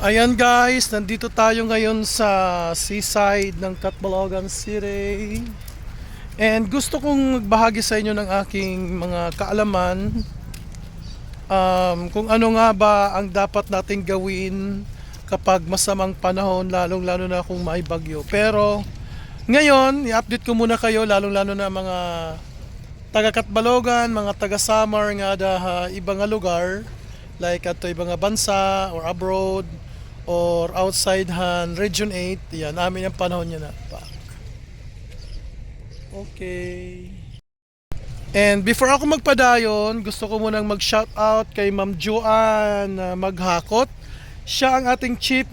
Ayan guys, nandito tayo ngayon sa seaside ng Catbalogan City. And gusto kong magbahagi sa inyo ng aking mga kaalaman kung ano nga ba ang dapat nating gawin kapag masamang panahon, lalong-lalo na kung may bagyo. Pero ngayon, i-update ko muna kayo, lalong-lalo na mga taga Catbalogan, mga taga Samar nga ibang lugar like ato ibang bansa or abroad or outside Region 8. Yan, namin ang panahon niya na. Okay. And before ako magpadayon, gusto ko munang mag-shout out kay Ma'am Joanne Maghakot. Siya ang ating Chief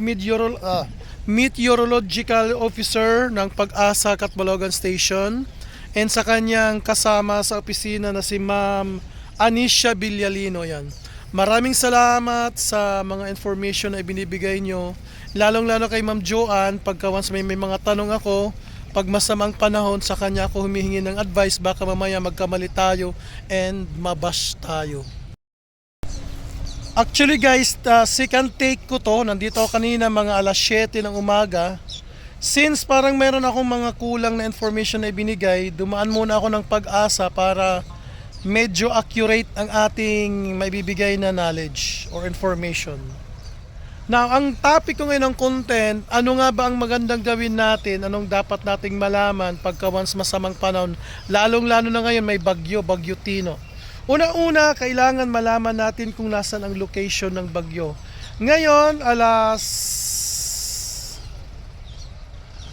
Meteorological Officer ng Pag-asa Catbalogan Station. And sa kanyang kasama sa opisina na si Ma'am Anisha Villalino. Yan. Maraming salamat sa mga information na ibinibigay nyo. Lalong-lalo kay Ma'am Joanne, pagka once may mga tanong ako, pag masamang panahon, sa kanya ako humihingi ng advice, baka mamaya magkamali tayo and mabash tayo. Actually guys, second take ko to. Nandito ako kanina mga alas 7 ng umaga. Since parang meron akong mga kulang na information na ibinigay, dumaan muna ako ng Pag-asa para medyo accurate ang ating maibibigay na knowledge or information. Now, ang topic ko ngayon ng content, ano nga ba ang magandang gawin natin, anong dapat nating malaman pagka once masamang panahon, lalong-lalo na ngayon may bagyo Tino. Una-una, kailangan malaman natin kung nasan ang location ng bagyo. Ngayon,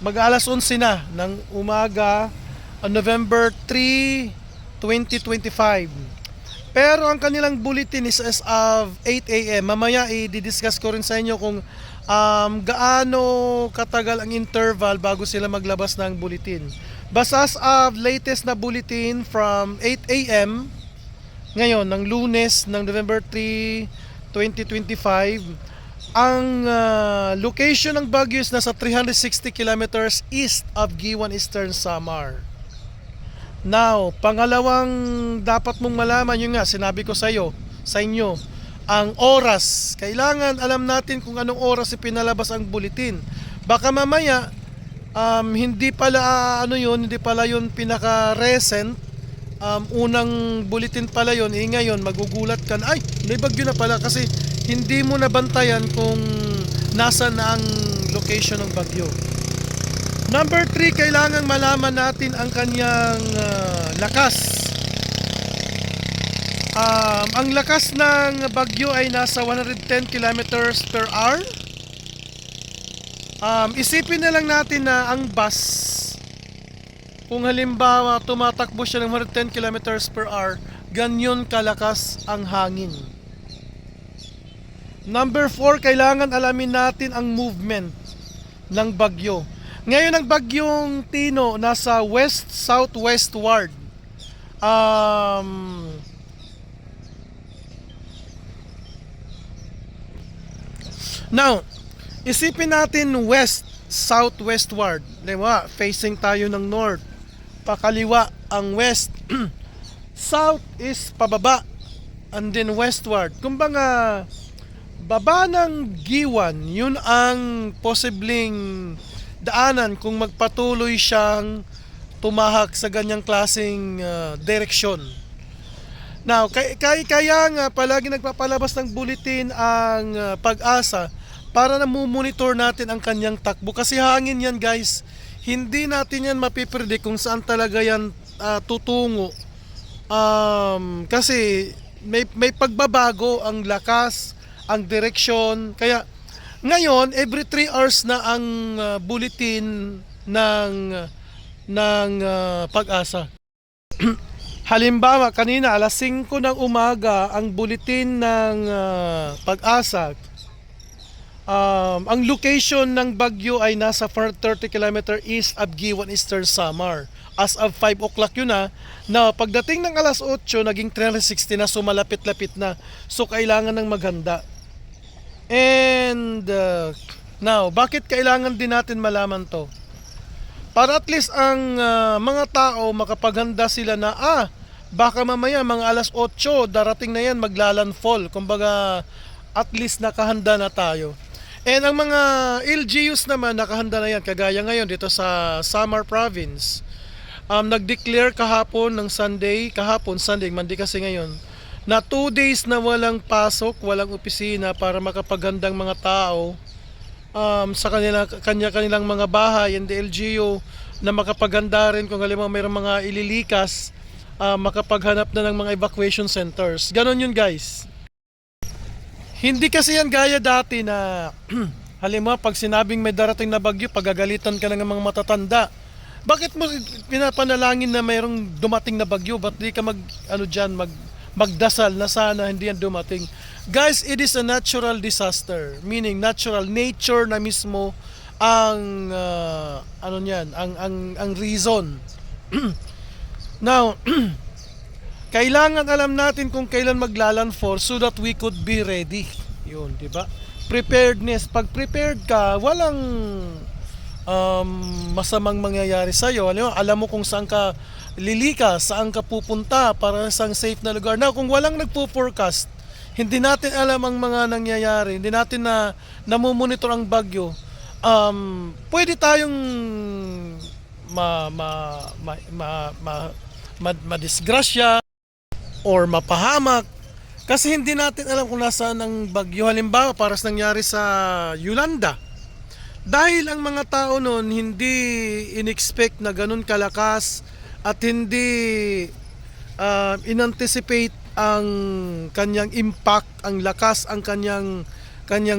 mag-alas 11 na ng umaga, on November 3, 2025. Pero ang kanilang bulletin is as of 8 a.m. Mamaya i-discuss ko rin sa inyo kung gaano katagal ang interval bago sila maglabas ng bulletin. Basta as of latest na bulletin from 8 a.m. ngayon, ng Lunes, ng November 3, 2025, ang location ng bagyo is nasa 360 kilometers east of Giwan, Eastern Samar. Now, pangalawang dapat mong malaman, yun nga, sinabi ko sa inyo, ang oras. Kailangan alam natin kung anong oras ipinalabas ang bulletin. Baka mamaya, hindi pala yun pinaka-recent, unang bulletin pala yun, ngayon magugulat ka na, ay, may bagyo na pala kasi hindi mo nabantayan kung nasa na ang location ng bagyo. Number 3, kailangan malaman natin ang kanyang lakas. Ang lakas ng bagyo ay nasa 110 kilometers per hour. Isipin na lang natin na ang bus, kung halimbawa tumatakbo siya ng 110 kilometers per hour, ganyan kalakas ang hangin. Number 4, kailangan alamin natin ang movement ng bagyo. Ngayon ang bagyong Tino nasa west-southwestward. Now, isipin natin west-southwestward. Diba? Facing tayo ng north. Pakaliwa ang west. South is pababa. And then westward. Kumbaga, baba ng Giwan, yun ang posibleng daanan kung magpatuloy siyang tumahak sa ganyang klaseng direksyon. Now, kaya nga palagi nagpapalabas ng bulletin ang Pag-asa para namumonitor natin ang kanyang takbo. Kasi hangin yan guys, hindi natin yan mapipredict kung saan talaga yan tutungo. Kasi may pagbabago ang lakas, ang direksyon. Kaya ngayon, every 3 hours na ang bulletin ng Pag-asa. Halimbawa, kanina alas 5 ng umaga, ang bulletin ng Pag-asa. Ang location ng bagyo ay nasa 430 km east of Giwan, Eastern Samar. As of 5 o'clock yun na. Now, pagdating ng alas 8, naging 360 na, so malapit-lapit na. So, kailangan ng maghanda. And now, bakit kailangan din natin malaman to? Para at least ang mga tao makapaghanda sila na baka mamaya mga alas 8 darating na yan maglalandfall. Kumbaga at least nakahanda na tayo. And ang mga LGUs naman nakahanda na yan, kagaya ngayon dito sa Samar Province. Nag-declare kahapon ng Sunday, Sunday, Monday kasi ngayon, na 2 days na walang pasok, walang opisina para makapaghandang mga tao sa kanilang mga bahay and the LGU na makapaghanda rin kung halimbawa mayroong mga ililikas, makapaghanap na ng mga evacuation centers. Ganon yun guys. Hindi kasi yan gaya dati na halimbawa pag sinabing may darating na bagyo, pagagalitan ka ng mga matatanda. Bakit mo pinapanalangin na mayroong dumating na bagyo? Ba't di ka magdasal na sana hindi yan dumating? Guys, it is a natural disaster. Meaning natural nature na mismo ang ang reason. Now, kailangan alam natin kung kailan maglalandfall so that we could be ready. Yun, di ba? Preparedness. Pag prepared ka, walang masamang mangyayari sa iyo. Alam mo kung saan ka lilikas, saan ka pupunta para sa safe na lugar. Now, kung walang nagpo-forecast, hindi natin alam ang mga nangyayari, hindi natin namumonitor ang bagyo, pwede tayong madisgrasya or mapahamak kasi hindi natin alam kung nasaan ang bagyo. Halimbawa, para sa nangyari sa Yolanda. Dahil ang mga tao noon hindi in-expect na ganun kalakas at hindi in-anticipate ang kanyang impact, ang lakas, ang kanyang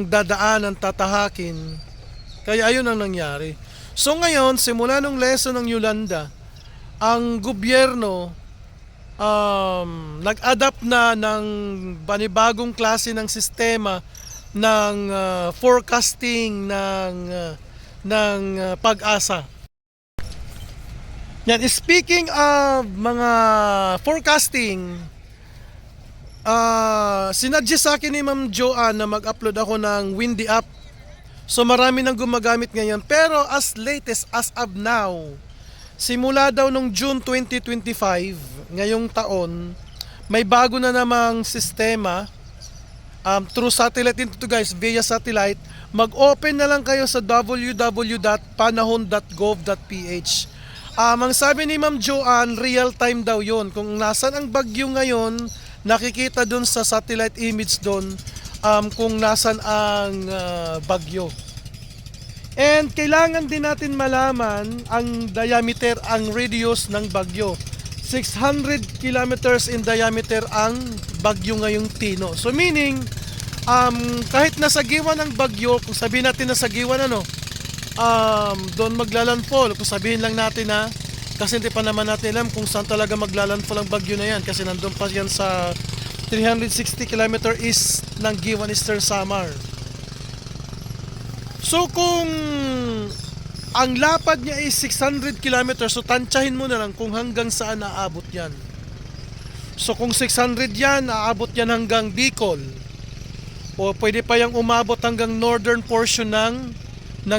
dadaanan, tatahakin. Kaya ayun ang nangyari. So ngayon, simula nung lesson ng Yolanda, ang gobyerno nag-adapt na ng panibagong klase ng sistema ng forecasting ng Pag-asa. Yan, speaking of mga forecasting, sinadjust sa akin ni Ma'am Joanne na mag-upload ako ng Windy app. So marami nang gumagamit ngayon, pero as latest as of now, simula daw nung June 2025, ngayong taon, may bago na namang sistema through satellite ito guys, via satellite. Mag-open na lang kayo sa www.panahon.gov.ph. Ang sabi ni Ma'am Joanne, real time daw yon. Kung nasan ang bagyo ngayon, nakikita dun sa satellite image dun kung nasan ang bagyo. And kailangan din natin malaman ang diameter, ang radius ng bagyo. 600 kilometers in diameter ang bagyo ngayong Tino. So meaning, kahit nasagiwan ng bagyo, kung sabihin natin nasagiwan doon maglalandfall, kung sabihin lang natin na, kasi hindi pa naman natin alam kung saan talaga maglalandfall ang bagyo na yan, kasi nandun pa yan sa 360 km east ng Giwan Eastern Samar. So kung ang lapad niya is 600 km, so tansyahin mo na lang kung hanggang saan naabot yan. So kung 600 yan, naabot yan hanggang Bicol. O pwede pa yung umabot hanggang northern portion ng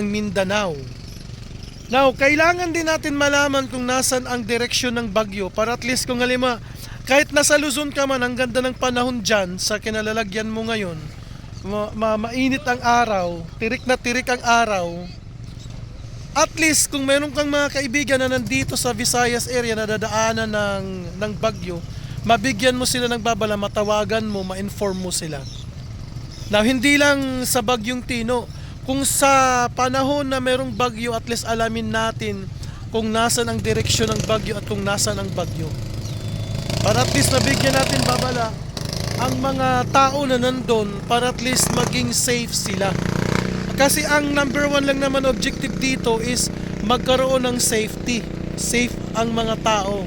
Mindanao. Now, kailangan din natin malaman kung nasan ang direksyon ng bagyo para at least kung halimbawa, kahit nasa Luzon ka man, ang ganda ng panahon dyan sa kinalalagyan mo ngayon, mainit ang araw, tirik na tirik ang araw, at least kung meron kang mga kaibigan na nandito sa Visayas area na dadaanan ng bagyo, mabigyan mo sila ng babala, matawagan mo, ma-inform mo sila. Now, hindi lang sa bagyong Tino, kung sa panahon na merong bagyo, at least alamin natin kung nasan ang direksyon ng bagyo at kung nasan ang bagyo. Para at least nabigyan natin babala ang mga tao na nandun para at least maging safe sila. Kasi ang number one lang naman objective dito is magkaroon ng safety. Safe ang mga tao.